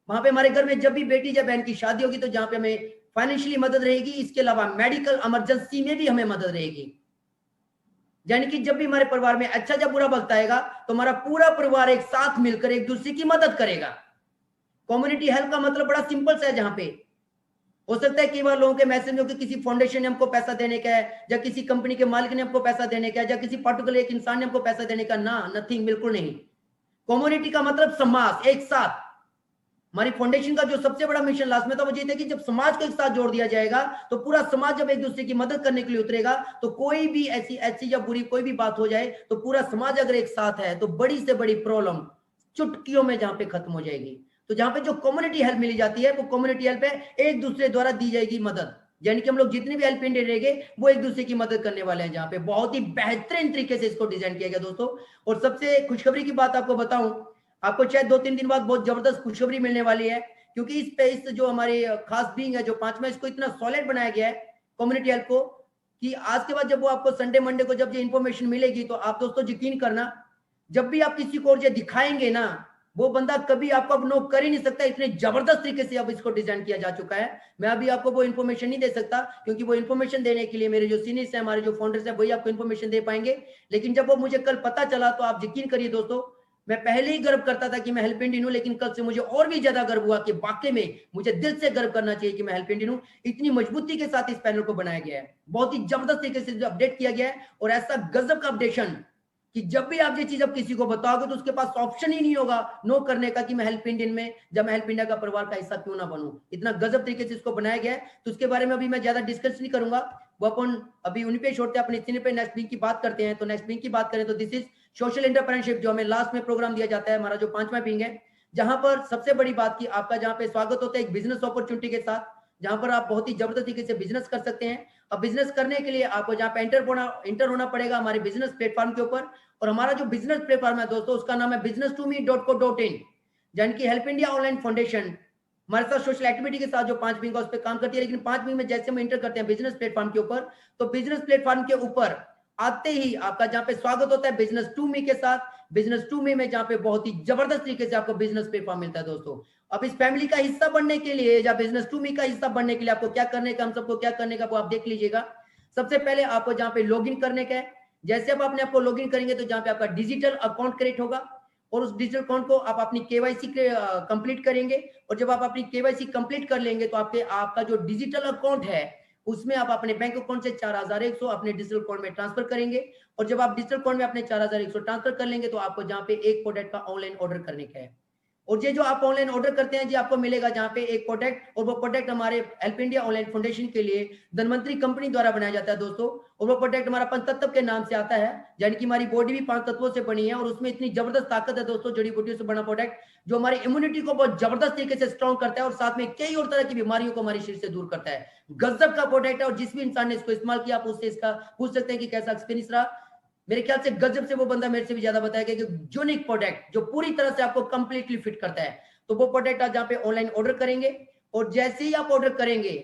A: वहां पे हमारे घर में जब भी बेटी या बहन की शादी होगी तो जहां पे हमें फाइनेंशियली मदद रहेगी, इसके अलावा मेडिकल इमरजेंसी में भी हमें मदद रहेगी। यानी कि जब भी हमारे परिवार में अच्छा या बुरा वक्त आएगा तो हमारा पूरा परिवार एक साथ मिलकर एक दूसरे की मदद करेगा। कम्युनिटी हेल्प का मतलब बड़ा सिंपल सा है, जहां पे हो सकता है कई बार लोगों के मैसेज में कि किसी फाउंडेशन ने हमको पैसा देने का है, या किसी कंपनी के मालिक ने हमको पैसा देने का है, या किसी पर्टिकुलर एक इंसान ने हमको पैसा देने का, ना, नथिंग, बिल्कुल नहीं। कम्युनिटी का मतलब समाज, एक साथ। हमारी फाउंडेशन का जो सबसे बड़ा मिशन लास्ट में था वो ये था कि जब समाज को एक साथ जोड़ दिया जाएगा तो पूरा समाज जब एक दूसरे की मदद करने के लिए उतरेगा तो कोई भी ऐसी अच्छी या बुरी कोई भी बात हो जाए तो पूरा समाज अगर एक साथ है तो बड़ी से बड़ी प्रॉब्लम चुटकियों में जहां पे खत्म हो जाएगी। तो जहां पे जो कम्युनिटी हेल्प मिली जाती है वो कम्युनिटी हेल्प है एक दूसरे द्वारा दी जाएगी मदद, यानी कि हम लोग जितने भी हेल्प इंडिया रहेंगे वो एक दूसरे की मदद करने वाले हैं। जहां पे बहुत ही बेहतरीन तरीके से इसको डिजाइन किया गया दोस्तों। और सबसे खुशखबरी की बात आपको बताऊं, आपको शायद 2-3 दिन बाद बहुत जबरदस्त खुशखबरी मिलने वाली है, क्योंकि इस पे इस जो हमारे खास बीइंग है जो पांचवा, इसको इतना सॉलिड बनाया गया है कम्युनिटी हेल्प को कि आज के बाद जब वो आपको संडे मंडे को जब ये इंफॉर्मेशन मिलेगी तो आप दोस्तों यकीन करना, जब भी आप किसी को और ये दिखाएंगे ना वो बंदा कभी आपको अब नो कर ही नहीं सकता, इतने जबरदस्त तरीके से अब इसको डिजाइन किया जा चुका है। मैं अभी आपको वो इन्फॉर्मेशन नहीं दे सकता क्योंकि वो इन्फॉर्मेशन देने के लिए मेरे जो सीनियर्स हैं, हमारे जो फाउंडर्स हैं, वही आपको इन्फॉर्मेशन दे पाएंगे। लेकिन जब वो मुझे कल पता चला तो आप यकीन करिए दोस्तों, मैं पहले ही गर्व करता था कि मैं हेल्प इंडियन हूं, लेकिन कल से मुझे और भी ज्यादा गर्व हुआ कि वाकई में मुझे दिल से गर्व करना चाहिए कि मैं हेल्प इंडियन हूं। इतनी मजबूती के साथ इस पैनल को बनाया गया है, बहुत ही जबरदस्त तरीके से अपडेट किया गया है और ऐसा गजब का अपडेशन कि जब भी आप ये चीज अब किसी को बताओगे तो उसके पास ऑप्शन ही नहीं होगा नो करने का कि मैं हेल्प इंडियन में, जब मैं हेल्प इंडिया का परिवार का हिस्सा क्यों ना बनूं। इतना गजब तरीके से इसको बनाया गया है, तो उसके बारे में अभी मैं ज्यादा डिस्कस नहीं करूंगा, वो अपन अभी उन्हीं पे छोड़ते हैं, अपने इतने पे नेक्स्ट वीक की बात करते हैं। तो नेक्स्ट वीक की बात करें तो दिस इज सोशल एंटरप्रेन्योरशिप, जो हमें लास्ट में प्रोग्राम दिया जाता है, हमारा जो 5वां विंग है, जहां पर सबसे बड़ी बात की आपका जहां पे स्वागत होता है एक बिजनेस अपॉर्चुनिटी के साथ, जहां पर आप बहुत ही जबरदस्त तरीके से बिजनेस कर सकते हैं। अब बिजनेस करने के लिए आपको जहां पे एंटर होना पड़ेगा हमारे बिजनेस प्लेटफॉर्म के ऊपर, और हमारा जो बिजनेस प्लेटफॉर्म है दोस्तों उसका नाम है business2me.co.in, यानी कि हेल्प इंडिया ऑनलाइन फाउंडेशन हमारे साथ सोशल एक्टिविटी के साथ जो 5 विंग उस पर काम करती है। लेकिन 5 विंग में जैसे हम एंटर करते हैं बिजनेस प्लेटफॉर्म के ऊपर, तो बिजनेस प्लेटफॉर्म के ऊपर आते ही आपका जहां पे स्वागत होता है बिजनेस टू मी के साथ, बिजनेस टू मी में जहां पे बहुत ही जबरदस्त तरीके से आपको बिजनेस प्लेटफॉर्म मिलता है दोस्तों। अब इस फैमिली का हिस्सा बनने के लिए या बिजनेस टू मी का हिस्सा बनने के लिए आपको क्या करने का, हम सबको क्या करने का वो आप देख लीजिएगा। सबसे पहले आपको जहां पे लॉग इन करने का है, जैसे आप अपने आपको लॉग इन करेंगे तो जहां पे आपका डिजिटल अकाउंट क्रिएट होगा और उस डिजिटल अकाउंट को आप अपनी केवाईसी कंप्लीट करेंगे, और जब आप अपनी केवाईसी कंप्लीट कर लेंगे तो आपका जो डिजिटल अकाउंट है उसमें आप अपने बैंक अकाउंट से 4100 अपने डिजिटल अकाउंट में ट्रांसफर करेंगे, और जब आप डिजिटल अकाउंट में अपने 4100 ट्रांसफर कर लेंगे तो आपको जहां पे एक प्रोडक्ट का ऑनलाइन ऑर्डर करने का है, और ये जो आप ऑनलाइन ऑर्डर करते हैं जी आपको मिलेगा जहां पे एक प्रोडक्ट, और वो प्रोडक्ट हमारे हेल्प इंडिया ऑनलाइन फाउंडेशन के लिए धनवंतरी कंपनी द्वारा बनाया जाता है दोस्तों। और वो प्रोडक्ट हमारा पंचतत्व के नाम से आता है, यानी कि हमारी बॉडी भी 5 तत्वों से बनी है और उसमें इतनी जबरदस्त ताकत है दोस्तों, जड़ी बूटियों से बना प्रोडक्ट जो हमारी इम्यूनिटी को बहुत जबरदस्त तरीके से स्ट्रॉन्ग करता है और साथ में कई और तरह की बीमारियों को हमारे शरीर से दूर करता है। गजब का प्रोडक्ट है, और जिस भी इंसान ने इसको इस्तेमाल किया आप उससे इसका पूछ सकते हैं कि कैसा एक्सपीरियंस रहा। मेरे ख्याल से गजब से वो बंदा मेरे से भी ज्यादा बताएगा कि यूनिक प्रोडक्ट जो पूरी तरह से आपको कंप्लीटली फिट करता है। तो वो प्रोडक्ट आप जहां पे ऑनलाइन ऑर्डर करेंगे, और जैसे ही आप ऑर्डर करेंगे,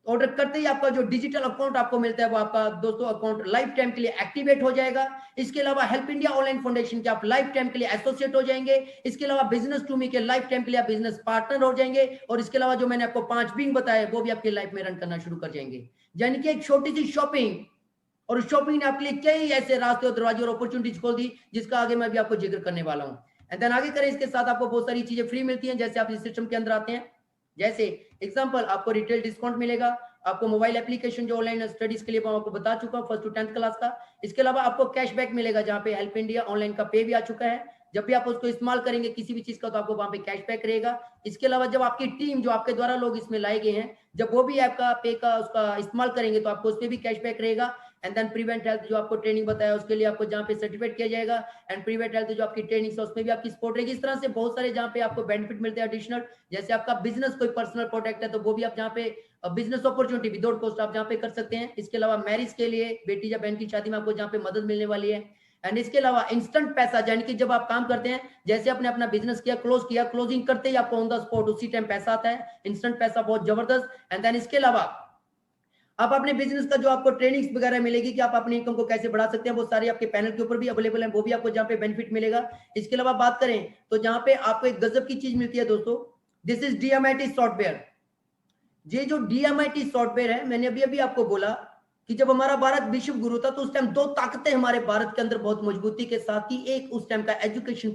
A: ऑर्डर करते ही आपका जो डिजिटल अकाउंट आपको मिलता है वो आपका दोस्तों अकाउंट लाइफ टाइम के लिए एक्टिवेट हो जाएगा। इसके अलावा हेल्प इंडिया ऑनलाइन फाउंडेशन के आप लाइफ टाइम के लिए एसोसिएट हो जाएंगे। इसके अलावा बिजनेस टू मी के लाइफ टाइम के लिए आप बिजनेस पार्टनर हो जाएंगे, और इसके अलावा जो मैंने आपको 5 विंग बताया वो भी आपकी लाइफ में रन करना शुरू कर जाएंगे। यानी कि एक छोटी सी शॉपिंग, और शॉपिंग ने आपके लिए कई ऐसे रास्ते और दरवाजे और अपॉर्चुनिटीज खोल दी जिसका आगे मैं भी आपको जिक्र करने वाला हूं। एंड देन आगे करें, इसके साथ आपको बहुत सारी चीजें फ्री मिलती हैं जैसे आप इस सिस्टम के अंदर आते हैं। जैसे एग्जांपल आपको रिटेल डिस्काउंट मिलेगा, आपको मोबाइल एप्लीकेशन जो ऑनलाइन स्टडीज के लिए मैं आपको बता चुका हूं 1st to 10th क्लास का। इसके अलावा आपको कैशबैक मिलेगा जहां पे हेल्प इंडिया ऑनलाइन का पे भी आ चुका है, जब भी आप उसको इस्तेमाल करेंगे किसी भी चीज का तो आपको वहां पे कैशबैक रहेगा। इसके अलावा जब आपकी टीम जो आपके द्वारा लोग इसमें लाए गए हैं जब वो भी आपका पे का उसका इस्तेमाल करेंगे तो आपको उस पर भी कैशबैक रहेगा। एंड देन प्रीवेंट हेल्थ जो आपको ट्रेनिंग बताया उसके लिए आपको जहाँ पे सर्टिफिकेट किया जाएगा, एंड प्रीवेंट हेल्थ जो आपकी ट्रेनिंग है उसमें भी आपकी सपोर्ट रहेगी। इस तरह से बहुत सारे जहाँ पे आपको बेनिफिट मिलते हैं एडिशनल, जैसे आपका बिजनेस कोई पर्सनल प्रोडक्ट है तो वो भी आप जहाँ पे बिजनेस अपॉर्चुनिटी विदाउट कॉस्ट आप जहाँ पे कर सकते हैं। इसके अलावा मैरिज के लिए बेटी या बहन की शादी में आपको जहाँ पे मदद मिलने वाली है। एंड इसके अलावा इंस्टेंट पैसा, यानी कि जब आप काम करते हैं जैसे आपने अपना बिजनेस किया क्लोजिंग करते ही आपको ऑन द स्पॉट उसी टाइम पैसा आता है, इंस्टेंट पैसा, बहुत जबरदस्त। एंड देन इसके अलावा आप अपने बिजनेस का जो आपको ट्रेनिंग्स वगैरह मिलेगी कि आप अपनी इनकम को कैसे बढ़ा सकते हैं, वो सारी आपके पैनल के ऊपर भी अवेलेबल है, वो भी आपको जहाँ पे बेनिफिट मिलेगा। इसके अलावा बात करें तो जहाँ पे आपको एक गजब की चीज मिलती है दोस्तों, दिस इज DMIT सॉफ्टवेयर। ये जो DMIT सॉफ्टवेयर है, मैंने अभी अभी आपको बोला कि जब हमारा भारत विश्व गुरु था तो उस टाइम 2 ताकतें हमारे भारत के अंदर बहुत मजबूती के साथ थी। एक उस टाइम का एजुकेशन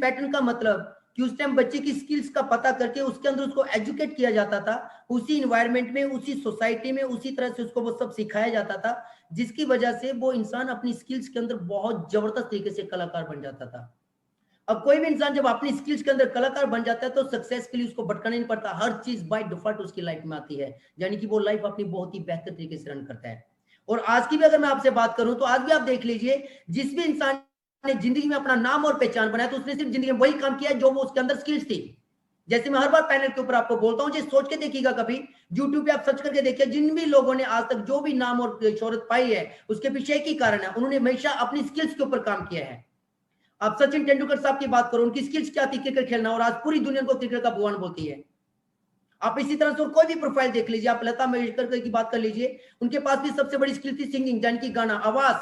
A: पैटर्न का मतलब कि उस टाइम बच्चे की स्किल्स का पता करके उसके अंदर उसको एजुकेट किया जाता था, उसी इन्वायरमेंट में, उसी सोसाइटी में, उसी तरह से उसको वो सब सिखाया जाता था, जिसकी वजह से वो इंसान अपनी स्किल्स के अंदर बहुत जबरदस्त तरीके से कलाकार बन जाता था। अब कोई भी इंसान जब अपनी स्किल्स के अंदर कलाकार बन जाता है तो सक्सेस के लिए उसको भटकना नहीं पड़ता, हर चीज बाय डिफॉल्ट उसकी लाइफ में आती है, यानी कि वो लाइफ अपनी बहुत ही बेहतर तरीके से रन करता है। और आज की भी अगर मैं आपसे बात करूं तो आज भी आप देख लीजिए, जिस भी इंसान ने जिंदगी में अपना नाम और पहचान बनाया तो उसने सिर्फ जिंदगी में वही काम किया जो वो उसके अंदर स्किल्स थी। जैसे मैं हर बार पैनल के ऊपर आपको बोलता हूं, जो सोच के देखिएगा, कभी यूट्यूब पे आप सर्च करके देखिए, जिन भी लोगों ने आज तक जो भी नाम और शोहरत पाई है उसके पीछे एक ही कारण है, उन्होंने हमेशा अपनी स्किल्स के ऊपर काम किया है। आप सचिन तेंदुलकर साहब की बात करो, उनकी स्किल्स क्या थी, क्रिकेट खेलना, और आज पूरी दुनिया को क्रिकेट का भगवान बोलती है। आप इसी तरह से और कोई भी प्रोफाइल देख लीजिए, आप लता मंगेशकर की बात कर लीजिए, उनके पास भी सबसे बड़ी स्किल थी सिंगिंग, यानी कि गाना, आवाज,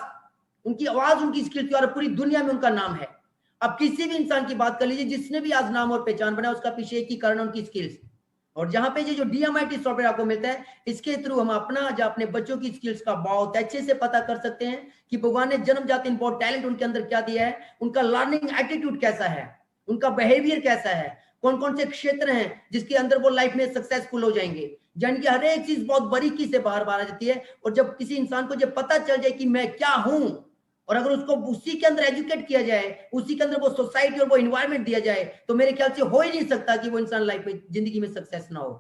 A: उनकी आवाज उनकी स्किल थी और पूरी दुनिया में उनका नाम है। अब किसी भी इंसान की बात कर लीजिए जिसने भी आज नाम और पहचान बनाया, उसका पीछे एक ही कारण है, उनकी स्किल्स। और जहां पे ये जो DMIT सॉफ्टवेयर आपको मिलता है, इसके थ्रू हम अपना जो अपने बच्चों की स्किल्स का बहुत अच्छे से पता कर सकते हैं कि भगवान ने जन्मजात इनपुट टैलेंट उनके अंदर क्या दिया है, उनका लर्निंग एटीट्यूड कैसा है, उनका बिहेवियर कैसा है, कौन कौन से क्षेत्र हैं जिसके अंदर वो लाइफ में सक्सेसफुल हो जाएंगे। यानी कि हर एक चीज बहुत बारीकी से बाहर बाहर आ जाती है। और जब किसी इंसान को जब पता चल जाए कि मैं क्या हूं, और अगर उसको उसी के अंदर एजुकेट किया जाए, उसी के अंदर वो सोसाइटी और वो इन्वायरमेंट दिया जाए, तो मेरे ख्याल से हो ही नहीं सकता कि वो इंसान लाइफ में जिंदगी में सक्सेस ना हो।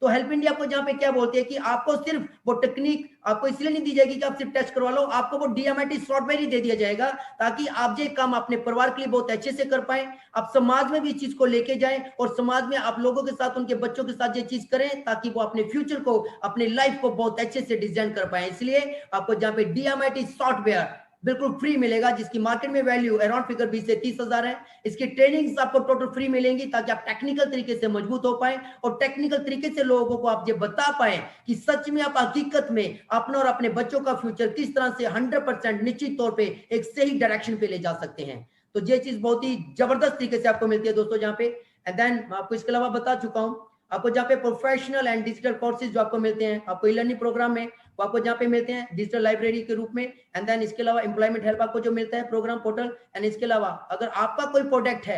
A: तो हेल्प इंडिया को जहां पे क्या बोलते हैं कि आपको सिर्फ वो टेक्निक आपको इसलिए नहीं दी जाएगी कि आप सिर्फ टेस्ट करवा लो, आपको वो DMIT सॉफ्टवेयर ही दे दिया जाएगा ताकि आप ये काम अपने परिवार के लिए बहुत अच्छे से कर पाए, आप समाज में भी इस चीज को लेके जाएं और समाज में आप लोगों के साथ, उनके बच्चों के साथ ये चीज करें ताकि वो अपने फ्यूचर को, अपने लाइफ को बहुत अच्छे से डिजाइन कर पाए। इसलिए आपको जहां पे DMIT सॉफ्टवेयर बिल्कुल फ्री मिलेगा, जिसकी मार्केट में वैल्यू अराउंड फिगर 20 से 30 हजार है। इसकी ट्रेनिंग्स आपको टोटल फ्री मिलेंगी ताकि आप टेक्निकल तरीके से मजबूत हो पाए और टेक्निकल तरीके से लोगों को आप ये बता पाए कि सच में आप हकीकत में अपना और अपने बच्चों का फ्यूचर किस तरह से 100% निश्चित तौर पे एक सही डायरेक्शन पे ले जा सकते हैं। तो ये चीज बहुत ही जबरदस्त तरीके से आपको मिलती है दोस्तों जहाँ पे। एंड देन मैं आपको इसके अलावा बता चुका हूँ, आपको जहाँ पे प्रोफेशनल एंड डिजिटल कोर्सेज जो आपको मिलते हैं, आपको ई लर्निंग प्रोग्राम में वो आपको जहाँ पे मिलते हैं डिजिटल लाइब्रेरी के रूप में। एंड देन इसके अलावा एम्प्लॉयमेंट हेल्प आपको जो मिलता है प्रोग्राम पोर्टल। एंड इसके अलावा अगर आपका कोई प्रोडक्ट है,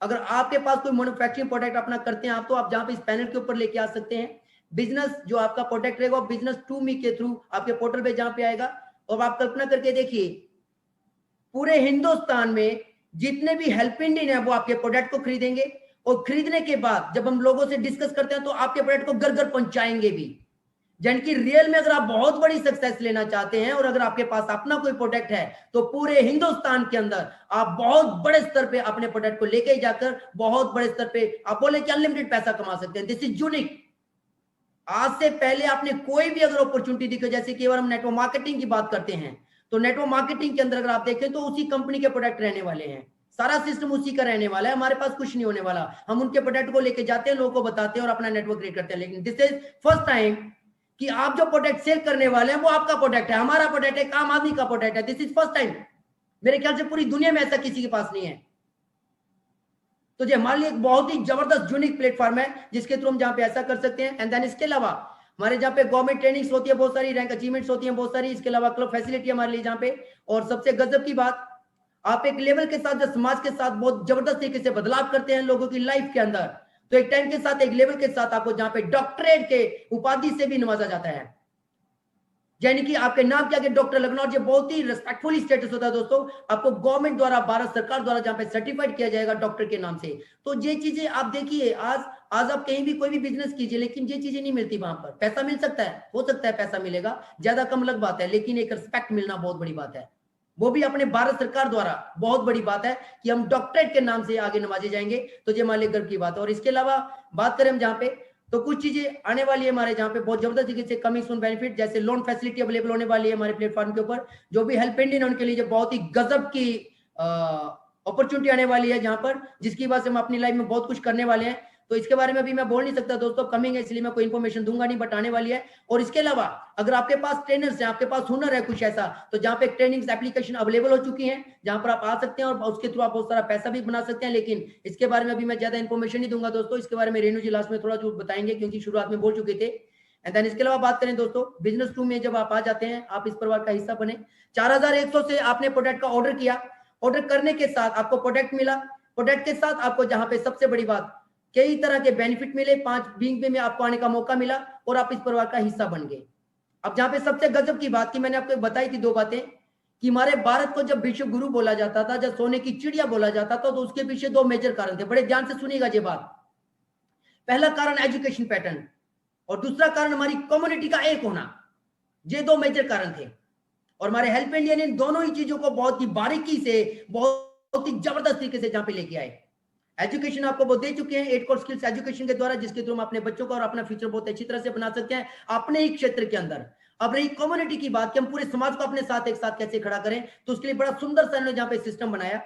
A: अगर आपके पास कोई मैन्युफैक्चरिंग प्रोडक्ट अपना करते हैं आप, तो आप जहाँ पे इस पैनल के ऊपर लेके आ सकते हैं। बिजनेस जो आपका प्रोडक्ट रहेगा बिजनेस टू मी के थ्रू आपके पोर्टल पे जहाँ पे आएगा। और आप कल्पना करके देखिए, पूरे हिंदुस्तान में जितने भी हेल्प इंडियन है वो आपके प्रोडक्ट को खरीदेंगे, और खरीदने के बाद जब हम लोगों से डिस्कस करते हैं तो आपके प्रोडक्ट को घर घर पहुंचाएंगे भी। यानी कि रियल में अगर आप बहुत बड़ी सक्सेस लेना चाहते हैं और अगर आपके पास अपना कोई प्रोडक्ट है तो पूरे हिंदुस्तान के अंदर आप बहुत बड़े स्तर पे अपने प्रोडक्ट को लेके जाकर बहुत बड़े स्तर पे आप बोले कि अनलिमिटेड पैसा कमा सकते हैं। This is unique. आज से पहले आपने कोई भी अगर अपॉर्चुनिटी दिखे, जैसे कि अगर हम नेटवर्क मार्केटिंग की बात करते हैं तो नेटवर्क मार्केटिंग के अंदर अगर आप देखें तो उसी कंपनी के प्रोडक्ट रहने वाले हैं, सारा सिस्टम उसी का रहने वाला है, हमारे पास कुछ नहीं होने वाला। हम उनके प्रोडक्ट को लेके जाते हैं, लोगों को बताते हैं और अपना नेटवर्क क्रिएट करते हैं। लेकिन दिस इज फर्स्ट टाइम कि आप जो प्रोडक्ट सेल करने वाले हैं वो आपका प्रोडक्ट है, हमारा प्रोडक्ट है, आम आदमी का प्रोडक्ट है। दिस इज फर्स्ट टाइम, मेरे ख्याल से पूरी दुनिया में ऐसा किसी के पास नहीं है। तो ये हमारे लिए एक बहुत ही जबरदस्त यूनिक प्लेटफॉर्म है जिसके थ्रू हम जहां पे ऐसा कर सकते हैं। एंड देन इसके अलावा हमारे जहाँ पे गवर्नमेंट ट्रेनिंग्स होती है बहुत सारी, रैंक अचीवमेंट्स होती है बहुत सारी, इसके अलावा क्लब फैसिलिटी हमारे लिए जहाँ पे। और सबसे गजब की बात, आप एक लेवल के साथ जब समाज के साथ बहुत जबरदस्त तरीके से बदलाव करते हैं लोगों की लाइफ के अंदर, तो एक टाइम के साथ एक लेवल के साथ आपको जहाँ पे डॉक्टरेट के उपाधि से भी नवाजा जाता है। यानी कि आपके नाम के आगे डॉक्टर लगना, और ये बहुत ही रिस्पेक्टफुल स्टेटस होता है दोस्तों। आपको गवर्नमेंट द्वारा, भारत सरकार द्वारा जहां पे सर्टिफाइड किया जाएगा डॉक्टर के नाम से। तो ये चीजें आप देखिए, आज आप कहीं भी कोई भी बिजनेस कीजिए लेकिन ये चीजें नहीं मिलती वहां पर। पैसा मिल सकता है, हो सकता है पैसा मिलेगा, ज्यादा कम अलग बात है, लेकिन एक रिस्पेक्ट मिलना बहुत बड़ी बात है, वो भी अपने भारत सरकार द्वारा। बहुत बड़ी बात है कि हम डॉक्टरेट के नाम से आगे नवाजे जाएंगे, तो ये हमारे लिए गर्व की बात है। और इसके अलावा बात करें हम जहाँ पे, तो कुछ चीजें आने वाली है हमारे जहाँ पे बहुत जबरदस्त तरीके से कमिंग सून बेनिफिट, जैसे लोन फैसिलिटी अवेलेबल होने वाली है हमारे प्लेटफॉर्म के ऊपर। जो भी हेल्प इंडियन उनके लिए बहुत ही गजब की अपॉर्चुनिटी आने वाली है जहाँ पर, जिसकी वजह से हम अपनी लाइफ में बहुत कुछ करने वाले हैं। तो इसके बारे में अभी मैं बोल नहीं सकता दोस्तों, कमिंग है इसलिए मैं कोई इन्फॉर्मेशन दूंगा नहीं, बट आने वाली है। और इसके अलावा अगर आपके पास ट्रेनर्स हैं, आपके पास हुनर है कुछ ऐसा, तो जहाँ पे ट्रेनिंग्स एप्लीकेशन अवेलेबल हो चुकी हैं जहाँ पर आप आ सकते हैं और उसके थ्रू आप बहुत सारा पैसा भी बना सकते हैं। लेकिन इसके बारे में अभी मैं ज्यादा इन्फॉर्मेशन नहीं दूंगा दोस्तों, इसके बारे में रेणु जी लास्ट में थोड़ा जो बताएंगे क्योंकि शुरुआत में बोल चुके थे। एंड देन इसके अलावा बात करें दोस्तों, बिजनेस टू में जब आप आ जाते हैं, आप इस परिवार का हिस्सा बने। 4100 से आपने प्रोडक्ट का ऑर्डर किया, ऑर्डर करने के साथ आपको प्रोडक्ट मिला, प्रोडक्ट के साथ आपको जहां पे सबसे बड़ी बात कई तरह के बेनिफिट मिले, 5 बींग में आपको आने का मौका मिला और आप इस परिवार का हिस्सा बन गए। अब जहां पे सबसे गजब की बात की मैंने आपको बताई थी 2 बातें, कि हमारे भारत को जब विश्व गुरु बोला जाता था, जब सोने की चिड़िया बोला जाता था, तो उसके पीछे दो मेजर कारण थे। बड़े ध्यान से सुनिएगा ये बात। पहला कारण एजुकेशन पैटर्न और दूसरा कारण हमारी कम्युनिटी का एक होना। ये दो मेजर कारण थे और हमारे हेल्प इंडिया ने इन दोनों ही चीजों को बहुत ही बारीकी से, बहुत ही जबरदस्त तरीके से जहां पे लेके आए। एजुकेशन आपको वो दे चुके हैं 8 कोर स्किल्स एजुकेशन के द्वारा, जिसके थ्रू हम अपने बच्चों को और अपना फ्यूचर बहुत अच्छी तरह से बना सकते हैं अपने ही क्षेत्र के अंदर। अब रही कम्युनिटी की बात कि हम पूरे समाज को अपने साथ एक साथ कैसे खड़ा करें, तो उसके लिए बड़ा सुंदर सा जहां पे सिस्टम बनाया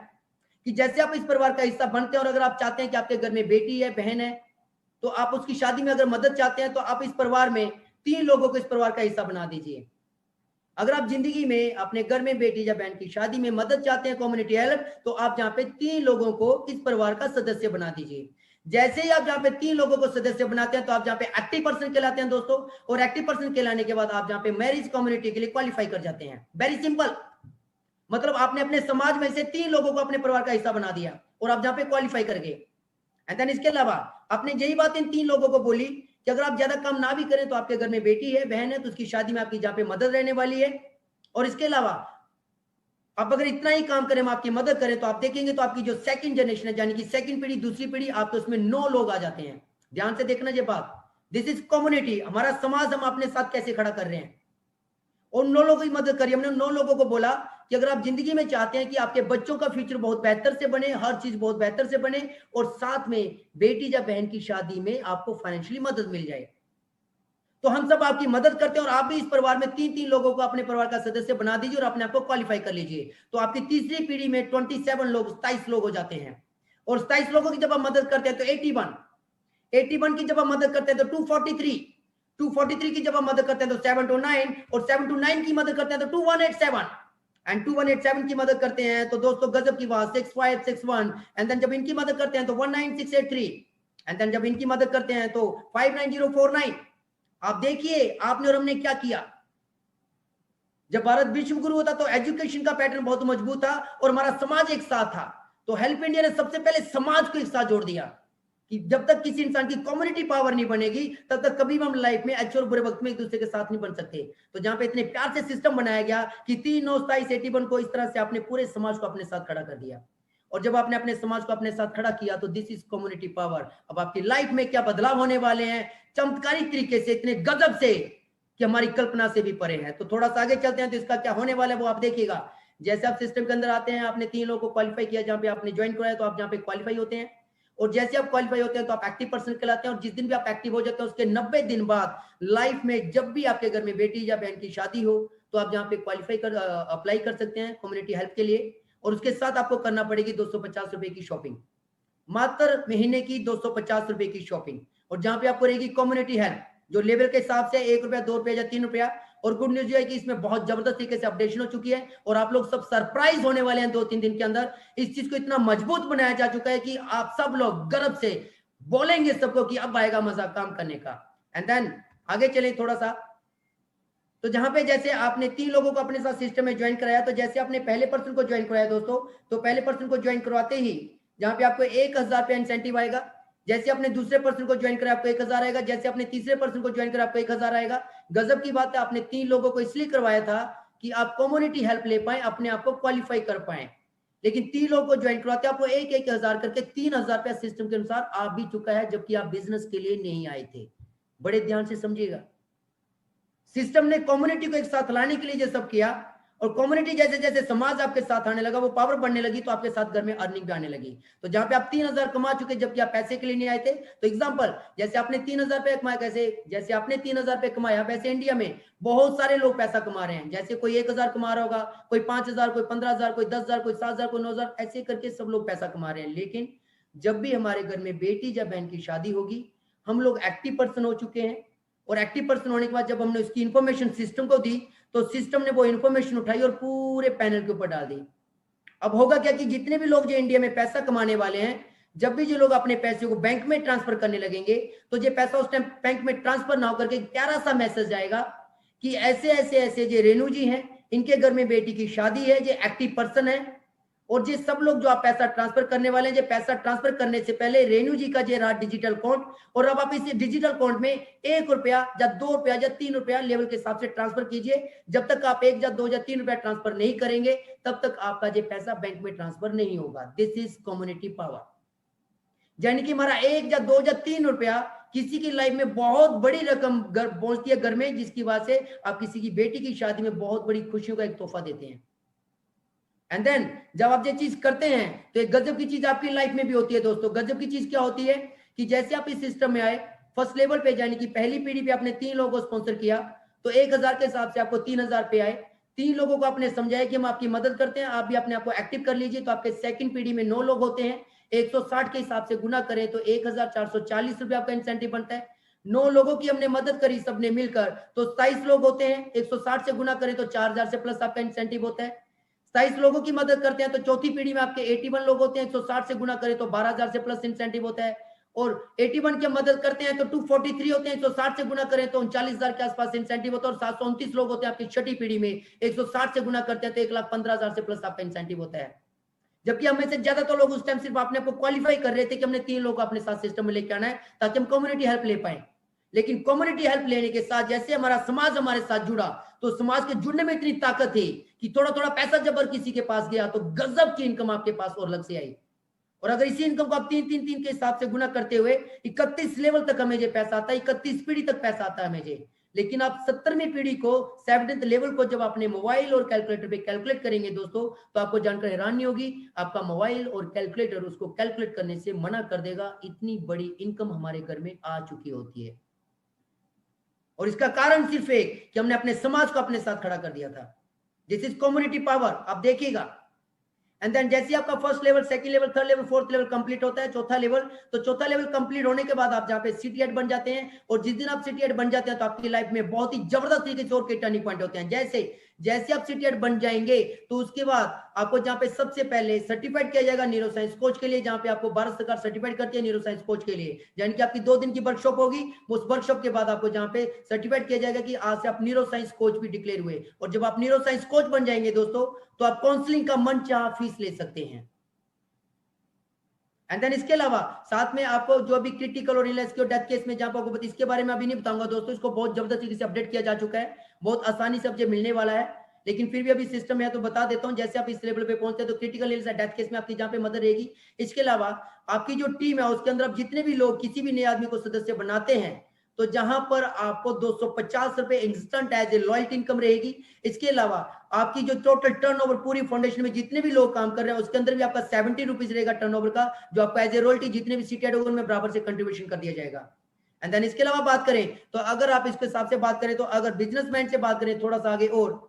A: कि जैसे आप इस परिवार का हिस्सा बनते हैं और अगर आप चाहते हैं कि आपके घर में बेटी है, बहन है, तो आप उसकी शादी में अगर मदद चाहते हैं तो आप इस परिवार में 3 लोगों को इस परिवार का हिस्सा बना दीजिए। अगर आप जिंदगी में अपने घर में बेटी या बहन की शादी में मदद चाहते हैं, कम्युनिटी हेल्प, तो आप जहां पे 3 लोगों को इस परिवार का सदस्य बना दीजिए। जैसे ही आप जहां पे 3 लोगों को सदस्य बनाते हैं तो आप जहां पे एक्टिव पर्सन कहलाते हैं दोस्तों, और एक्टिव पर्सन कहलाने के बाद आप जहां पे मैरिज कम्युनिटी के लिए क्वालिफाई कर जाते हैं। वेरी सिंपल, मतलब आपने अपने समाज में से 3 लोगों को अपने परिवार का हिस्सा बना दिया और आप जहां पे क्वालिफाई कर गए। एंड देन इसके अलावा आपने यही बात इन 3 लोगों को बोली कि अगर आप ज्यादा काम ना भी करें तो आपके घर में बेटी है, बहन है, तो उसकी शादी में आपकी जहां पे मदद रहने वाली है। और इसके अलावा आप अगर इतना ही काम करें, हम आपकी मदद करें, तो आप देखेंगे तो आपकी जो सेकंड जनरेशन है, यानी कि सेकंड पीढ़ी, दूसरी पीढ़ी, आप तो उसमें 9 लोग आ जाते हैं। ध्यान से देखना ये बात, दिस इज कम्युनिटी, हमारा समाज हम अपने साथ कैसे खड़ा कर रहे हैं। उन 9 लोगों की मदद करिए। हमने 9 लोगों को बोला कि अगर आप जिंदगी में चाहते हैं कि आपके बच्चों का फ्यूचर बहुत बेहतर से बने, हर चीज बहुत बेहतर से बने, और साथ में बेटी या बहन की शादी में आपको फाइनेंशियली मदद मिल जाए, तो हम सब आपकी मदद करते हैं और आप भी इस परिवार में 3-3 लोगों को अपने परिवार का सदस्य बना दीजिए और अपने आप को क्वालिफाई कर लीजिए। तो आपकी तीसरी पीढ़ी में 27 लोग, 27 लोग हो जाते हैं। और 27 लोगों की जब आप मदद करते हैं तो 81 की जब आप मदद करते हैं तो 243 की जब आप मदद करते हैं तो 729, और 729 की मदद करते हैं तो 2187, एंड 2187 की मदद करते हैं तो दोस्तों गजब की बात 6561, एंड देन जब इनकी मदद करते हैं तो 19683, एंड देन जब इनकी मदद करते हैं तो 59049। आप देखिए आपने और हमने क्या किया। जब भारत विश्व गुरु होता तो एजुकेशन का पैटर्न बहुत मजबूत था और हमारा समाज एक साथ था। तो हेल्प इंडिया ने सबसे पहले समाज को एक साथ जोड़ दिया कि जब तक किसी इंसान की कम्युनिटी पावर नहीं बनेगी तब तक कभी भी हम लाइफ में अच्छे और बुरे वक्त में एक दूसरे के साथ नहीं बन सकते। तो जहां पे इतने प्यार से सिस्टम बनाया गया कि 3 9 27 81 को इस तरह से आपने पूरे समाज को अपने साथ खड़ा कर दिया, और जब आपने अपने समाज को अपने साथ खड़ा किया तो दिस इज कम्युनिटी पावर। अब आपकी लाइफ में क्या बदलाव होने वाले हैं चमत्कारिक तरीके से, इतने गजब से कि हमारी कल्पना से भी परे है। तो थोड़ा सा आगे चलते हैं तो इसका क्या होने वाला है वो आप देखिएगा। जैसे आप सिस्टम के अंदर आते हैं, आपने 3 लोगों को क्वालिफाई किया, जहां पे आपने ज्वाइन कराया तो आप जहां पे क्वालिफाई होते हैं, और जैसे आप क्वालिफाई होते हैं तो आप एक्टिव पर्सन कहलाते हैं, और जिस दिन भी आप एक्टिव हो जाते हैं उसके 90 दिन बाद लाइफ में जब भी आपके घर में बेटी या बहन की शादी हो तो आप जहां पे क्वालिफाई कर अप्लाई कर सकते हैं कम्युनिटी हेल्प के लिए। और उसके साथ आपको करना पड़ेगी 250 रुपए की शॉपिंग, मात्र महीने की 250 रुपए की शॉपिंग, और जहां पे आपको रहेगी कम्युनिटी हेल्प जो लेवल के हिसाब से 1 रुपया, 2 रुपया या 3 रुपया। और गुड न्यूज ये है कि इसमें बहुत जबरदस्त तरीके से अपडेशन हो चुकी है और आप लोग सब सरप्राइज होने वाले हैं 2-3 दिन के अंदर। इस चीज को इतना मजबूत बनाया जा चुका है कि आप सब लोग गर्व से बोलेंगे सबको कि अब आएगा मजा काम करने का। एंड देन आगे चलें थोड़ा सा, तो जहां पे जैसे आपने 3 लोगों को अपने साथ सिस्टम में ज्वाइन कराया, तो जैसे आपने पहले पर्सन को ज्वाइन कराया दोस्तों, तो पहले पर्सन को ज्वाइन करवाते ही जहां पे आपको 1000 रुपया इंसेंटिव आएगा। जैसे आपने दूसरे पर्सन को ज्वाइन कराया आपको 1000 आएगा, जैसे आपने तीसरे पर्सन को ज्वाइन कराया आपको 1000 आएगा। गजब की बात है, आपने 3 लोगों को इसलिए करवाया था कि आप कम्युनिटी हेल्प ले पाए, अपने आप को क्वालिफाई कर पाए, लेकिन 3 लोगों को ज्वाइन करवाते आपको 1-1000 करके 3000 रुपया सिस्टम के अनुसार आप भी चुका है, जबकि आप बिजनेस के लिए नहीं आए थे। बड़े ध्यान से समझिएगा, सिस्टम ने कम्युनिटी को एक साथ लाने के लिए ये सब किया, और कम्युनिटी जैसे जैसे समाज आपके साथ आने लगा, वो पावर बढ़ने लगी, तो आपके साथ घर में अर्निंग भी आने लगी। तो जहां पे आप 3000 कमा चुके जबकि आप पैसे के लिए नहीं आए थे, तो एग्जांपल जैसे आपने 3000 रुपए कमाया, कैसे जैसे आपने 3000 रुपए कमाया, वैसे इंडिया में बहुत सारे लोग पैसा कमा रहे हैं। जैसे कोई 1000 कमा रहा होगा, कोई 5000, कोई 15000, कोई 10000, कोई 7000, कोई 9000, ऐसे करके सब लोग पैसा कमा रहे हैं। लेकिन जब भी हमारे घर में बेटी या बहन की शादी होगी, हम लोग एक्टिव पर्सन हो चुके हैं, और एक्टिव पर्सन होने के बाद जब हमने उसकी इंफॉर्मेशन सिस्टम को दी तो सिस्टम ने वो इंफॉर्मेशन उठाई और पूरे पैनल के ऊपर डाल दी। अब होगा क्या कि जितने भी लोग जो इंडिया में पैसा कमाने वाले हैं, जब भी जो लोग अपने पैसे को बैंक में ट्रांसफर करने लगेंगे तो ये पैसा उस टाइम बैंक में ट्रांसफर ना होकर के प्यारा सा मैसेज आएगा कि ऐसे ऐसे ऐसे जो रेणु जी हैं, इनके घर में बेटी की शादी है, ये एक्टिव पर्सन है, और जे सब लोग जो आप पैसा ट्रांसफर करने वाले हैं, पैसा ट्रांसफर करने से पहले रेणु जी का जे रहा डिजिटल अकाउंट, और अब आप इस डिजिटल अकाउंट में 1 रुपया या 2 रुपया या 3 रुपया लेवल के हिसाब से ट्रांसफर कीजिए। जब तक आप 1 या 2 या 3 रुपया ट्रांसफर नहीं करेंगे, तब तक आपका जे पैसा बैंक में ट्रांसफर नहीं होगा। This is community power. यानी कि हमारा 1 या 2 या 3 रुपया किसी की लाइफ में बहुत बड़ी रकम पहुंचती है घर में, जिसकी वजह से आप किसी की बेटी की शादी में बहुत बड़ी खुशियों का एक तोहफा देते हैं। एंड देन जब आप ये चीज करते हैं तो एक गजब की चीज आपकी लाइफ में भी होती है दोस्तों। गजब की चीज क्या होती है कि जैसे आप इस सिस्टम में आए, फर्स्ट लेवल पे यानी कि पहली पीढ़ी पे आपने 3 लोगों को स्पॉन्सर किया, तो 1000 के हिसाब से आपको 3000 पे आए। 3 लोगों को आपने समझाया कि हम आपकी मदद करते हैं, आप भी अपने आप को एक्टिव कर लीजिए, तो आपके सेकंड पीढ़ी में 9 लोग होते हैं। 160 के हिसाब से गुना करें तो 1440 रुपए आपका इंसेंटिव बनता है। 9 लोगों की हमने मदद करी सबने मिलकर, तो 27 लोग होते हैं। 160 से गुना करें तो 4000 से प्लस आपका इंसेंटिव होता है। 27 लोगों की मदद करते हैं तो चौथी पीढ़ी में आपके 81 लोग होते हैं। 160 से गुना करें तो 12000 से प्लस इंसेंटिव होता है। और 81 की मदद करते हैं तो 243 होते हैं। 160 से गुना करें तो 39000 के आसपास इंसेंटिव होता है। और 729 लोग होते हैं आपकी छठी पीढ़ी में। 160 से गुना करते हैं तो 1,15,000 से प्लस आपका इंसेंटिव होता है। जबकि हमें से ज्यादा तो लोग उस टाइम सिर्फ अपने को क्वालिफाई कर रहे थे कि हमने 3 लोग अपने साथ सिस्टम में लेके आना है ताकि हम कम्युनिटी हेल्प ले पाए। लेकिन कम्युनिटी हेल्प लेने के साथ जैसे हमारा समाज हमारे साथ जुड़ा, तो समाज के जुड़ने में इतनी ताकत थी कि थोड़ा थोड़ा पैसा जब किसी के पास गया तो गजब की इनकम आपके पास और लग से आई। और अगर इसी इनकम को आप 3-3-3 के हिसाब से गुना करते हुए 31 लेवल तक हमें जो पैसा आता है, 31 पीढ़ी तक पैसा आता है हमें जो। लेकिन आप 17वीं पीढ़ी को 7th लेवल को जब अपने मोबाइल और कैलकुलेटर पे कैलकुलेट करेंगे दोस्तों, तो आपको जानकर हैरानी नहीं होगी, आपका मोबाइल और कैलकुलेटर उसको कैलकुलेट करने से मना कर देगा। इतनी बड़ी इनकम हमारे घर में आ चुकी होती है। और इसका कारण सिर्फ एक कि हमने अपने समाज को अपने साथ खड़ा कर दिया था। This is community power. आप देखिएगा। एंड देन जैसे आपका first level, second level, third level, fourth level complete होता है, चौथा लेवल, तो चौथा लेवल कंप्लीट होने के बाद आप जहाँ पे सिटी हेड बन जाते हैं। और जिस दिन आप सिटी हेड बन जाते हैं तो आपकी लाइफ में बहुत ही जबरदस्त तरीके से और के टर्निंग पॉइंट होते हैं। जैसे जैसे आप सिटी हेड बन जाएंगे तो उसके बाद आपको जहाँ पे सबसे पहले सर्टिफाइड किया जाएगा न्यूरो साइंस कोच के लिए, जहाँ पे आपको भारत सरकार सर्टिफाइड करती है न्यूरो साइंस कोच के लिए। यानी कि आपकी 2 दिन की वर्कशॉप होगी। उस वर्कशॉप के बाद आपको जहाँ पे सर्टिफाइड किया जाएगा कि आज से आप न्यूरो साइंस कोच भी डिक्लेयर हुए। और जब आप न्यूरो साइंस कोच बन जाएंगे दोस्तों, तो आप काउंसलिंग का मन चाह फीस ले सकते हैं। एंड देन इसके अलावा साथ में आपको जो भी क्रिटिकल और इलनेस के और डेथ केस में जहां पर आपको इसके बारे में अभी नहीं बताऊंगा दोस्तों, इसको बहुत जबरदस्त तरीके से अपडेट किया जा चुका है, बहुत आसानी से अब ये मिलने वाला है। लेकिन फिर भी अभी सिस्टम है तो बता देता हूं। जैसे आप इस लेवल पे पहुंचते हैं तो क्रिटिकल इलनेस डेथ केस में आपकी जहां पे मदद रहेगी। इसके अलावा आपकी जो टीम है उसके अंदर आप जितने भी लोग किसी भी नए आदमी को सदस्य बनाते हैं, तो जहां पर आपको 250 रुपए instant as a loyalty income रहेगी। इसके अलावा आपकी जो टोटल टर्नओवर पूरी फाउंडेशन में जितने भी लोग काम कर रहे हैं उसके अंदर भी आपका 70 रुपीज रहेगा टर्नओवर का, जो आपका एज ए रॉयल्टी जितने भी सीटेड होगा उनमें बराबर से कंट्रीब्यूशन कर दिया जाएगा। एंड देन इसके अलावा बात करें तो अगर आप इसके हिसाब से बात करें तो अगर बिजनेसमैन से बात करें थोड़ा सा आगे, और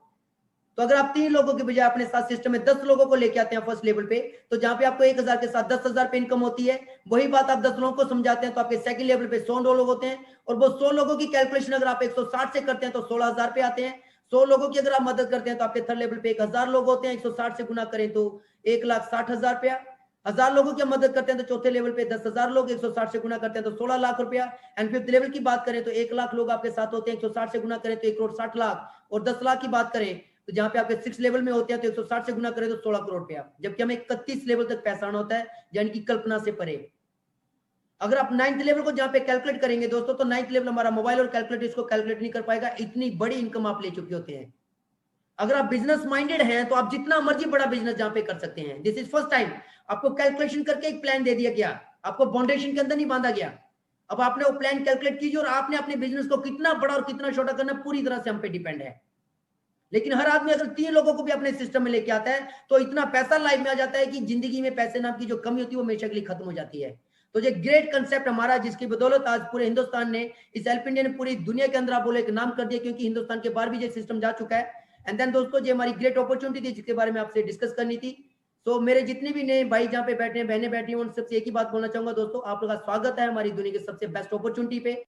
A: तो अगर आप 3 लोगों के बजाय अपने साथ सिस्टम में 10 लोगों को लेके आते हैं फर्स्ट लेवल पे, तो जहां पे आपको 1000 के साथ 10,000 पे इनकम होती है, वही बात आप 10 लोगों को समझाते हैं तो आपके सेकंड लेवल पे 100 लोग होते हैं। और वो 100 लोगों की कैलकुलेशन अगर आप 160 से करते हैं तो 16,000 पे आते हैं। 100 लोगों की अगर आप मदद करते हैं तो आपके थर्ड लेवल पे 1000 लोग होते हैं। 160 से गुना करें तो 1,60,000 रुपया। 1000 लोगों की मदद करते हैं तो चौथे लेवल पे 10,000 लोग, 160 से गुना करते हैं तो 16 लाख रुपया। एंड फिफ्थ लेवल की बात करें तो 1 लाख लोग आपके साथ होते हैं। 160 से गुना करें तो 1,60,00,000। और 10 लाख की बात करें तो जहां पे आपके 6 लेवल में होते हैं तो 160 से गुना करें तो 16 करोड़ रुपया। जबकि हमें 31 लेवल तक पैसा आना होता है, यानी कि कल्पना से परे। अगर आप 9th लेवल को जहां पे कैलकुलेट करेंगे दोस्तों, तो 9th लेवल हमारा मोबाइल और कैलकुलेटर इसको कैलकुलेट नहीं कर पाएगा, इतनी बड़ी इनकम आप ले चुके होते हैं। अगर आप बिजनेस माइंडेड हैं तो आप जितना मर्जी बड़ा बिजनेस जहां पे कर सकते हैं। दिस इज फर्स्ट टाइम आपको कैलकुलेशन करके एक प्लान दे दिया गया, आपको फाउंडेशन के अंदर नहीं बांधा गया। अब आपने वो प्लान कैलकुलेट कीजिए और आपने अपने बिजनेस को कितना बड़ा और कितना छोटा करना पूरी तरह से हम पे डिपेंड है। लेकिन हर आदमी अगर 3 लोगों को भी अपने सिस्टम में लेके आता है तो इतना पैसा लाइफ में आ जाता है कि जिंदगी में पैसे नाम की जो कमी होती है वो हमेशा के लिए खत्म हो जाती है। तो ये ग्रेट कंसेप्ट हमारा, जिसकी बदौलत आज पूरे हिंदुस्तान ने, इस हेल्प इंडिया ने पूरी दुनिया के अंदर आप बोले एक नाम कर दिया, क्योंकि हिंदुस्तान के बाहर भी ये सिस्टम जा चुका है। एंड देन दोस्तों, ये हमारी ग्रेट अपॉर्चुनिटी थी जिसके बारे में आपसे डिस्कस करनी थी। तो मेरे जितने भी नए भाई जहाँ पे बैठे हैं, बहनें बैठी हैं, उन सबसे एक ही बात बोलना चाहूंगा दोस्तों, आप लोग का स्वागत है हमारी दुनिया के सबसे बेस्ट अपॉर्चुनिटी पे।